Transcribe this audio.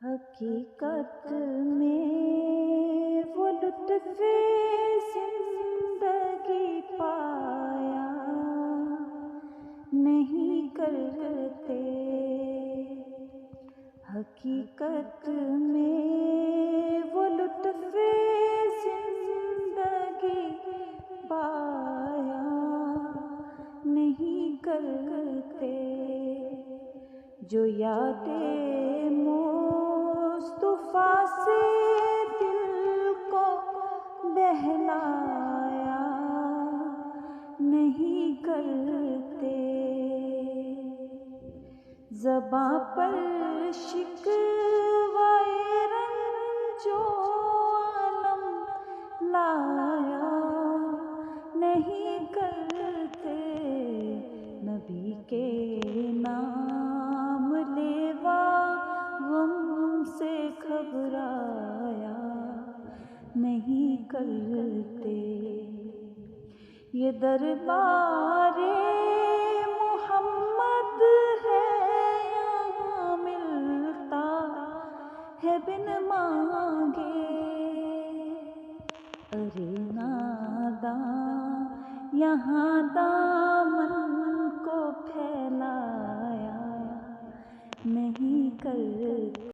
حقیقت میں وہ لطف زندگی پایا نہیں کرتے، حقیقت میں وہ لطف زندگی پایا نہیں کرتے، جو یاد مصطفیٰ سے دل کو بہلایا نہیں کرتے، زباں پر شکوائے رنج و الم لایا نہیں کرتے، نبی کے نام لیوا غم سے گھبرایا نہیں کرتے، یہ دربار محمد ہے یہاں ملتا ہے بن مانگے، ارے ناداں یہاں دامن کو پھیلایا نہیں کرتے۔